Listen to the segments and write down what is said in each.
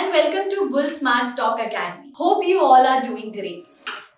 and welcome to Bullsmart Stock Academy. Hope you all are doing great.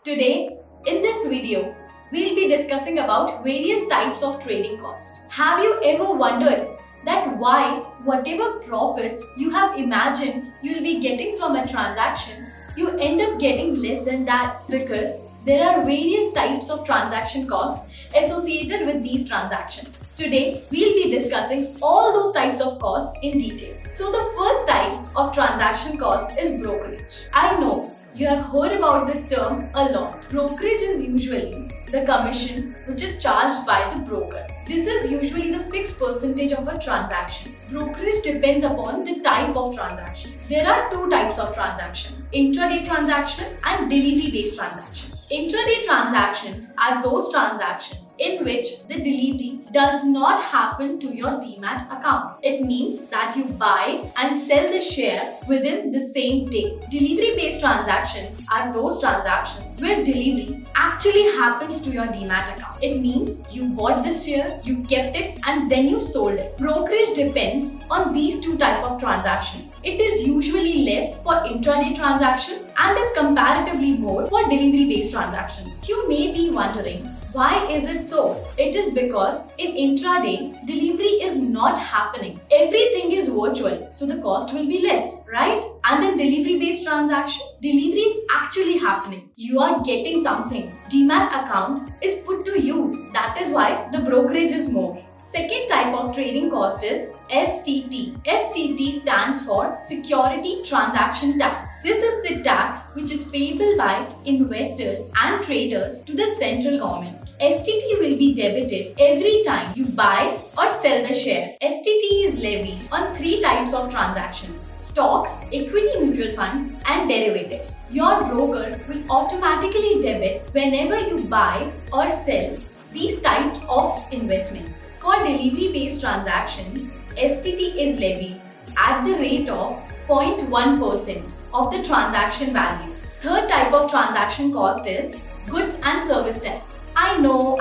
Today, in this video, we'll be discussing about various types of trading cost. Have you ever wondered that why whatever profits you have imagined you'll be getting from a transaction, you end up getting less than that because there are various types of transaction costs associated with these transactions. Today, we'll be discussing all those types of costs in detail. So the first type of transaction cost is brokerage. I know you have heard about this term a lot. Brokerage is usually the commission which is charged by the broker. This is usually the fixed percentage of a transaction. Brokerage depends upon the type of transaction. There are two types of transaction: intraday transaction and delivery-based transactions. Intraday transactions are those transactions in which the delivery does not happen to your Demat account. It means that you buy and sell the share within the same day. Delivery-based transactions are those transactions where delivery actually happens to your Demat account. It means you bought this share, you kept it, and then you sold it. Brokerage depends on these two types of transactions. It is usually less for intraday transaction and is comparatively more for delivery-based transactions. You may be wondering, why is it so? It is because in intraday, delivery is not happening. Everything is virtual, so the cost will be less, right? And in delivery-based transaction, delivery is actually happening. You are getting something. Demat account is put to use. That is why the brokerage is more. Second type of trading cost is STT. STT stands for Security Transaction Tax. This is the tax which is payable by investors and traders to the central government. STT will be debited every time you buy or sell the share. STT is levied on three types of transactions: stocks, equity mutual funds, and derivatives. Your broker will automatically debit whenever you buy or sell these types of investments. For delivery-based transactions, STT is levied at the rate of 0.1% of the transaction value. Third type of transaction cost is goods and service tax. I know,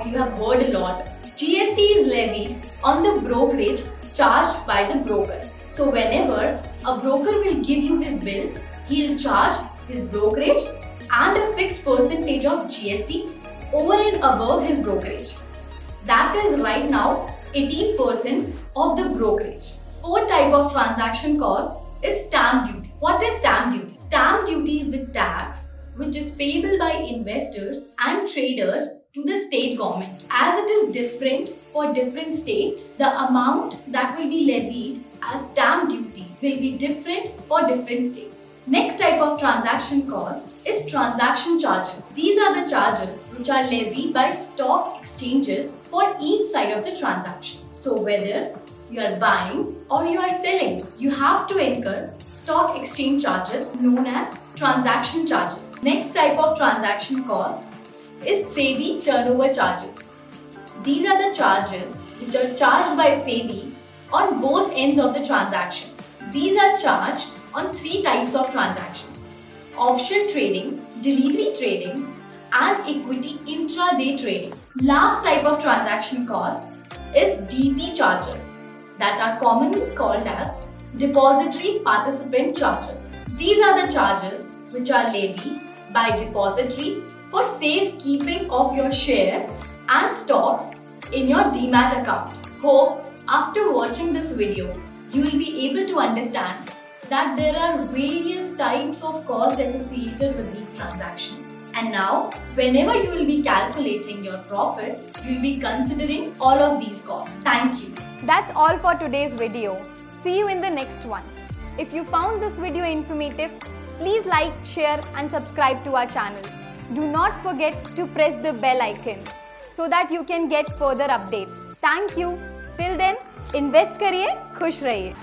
you have heard a lot. GST is levied on the brokerage charged by the broker. So whenever a broker will give you his bill, he'll charge his brokerage and a fixed percentage of GST over and above his brokerage. That is right now 18% of the brokerage. Fourth type of transaction cost is stamp duty. What is stamp duty? Stamp duty is the tax which is payable by investors and traders to the state government. As it is different for different states, the amount that will be levied as stamp duty will be different for different states. Next type of transaction cost is transaction charges. These are the charges which are levied by stock exchanges for each side of the transaction. So whether you are buying or you are selling, you have to incur stock exchange charges known as transaction charges. Next type of transaction cost is SEBI turnover charges. These are the charges which are charged by SEBI on both ends of the transaction. These are charged on three types of transactions: option trading, delivery trading, and equity intraday trading. Last type of transaction cost is DP charges that are commonly called as depository participant charges. These are the charges which are levied by depository for safekeeping of your shares and stocks in your Demat account. Hope after watching this video, you will be able to understand that there are various types of costs associated with these transactions. And now, whenever you will be calculating your profits, you will be considering all of these costs. Thank you. That's all for today's video. See you in the next one. If you found this video informative, please like, share and subscribe to our channel. Do not forget to press the bell icon so that you can get further updates. Thank you. Till then, invest kariye, khush rahiye.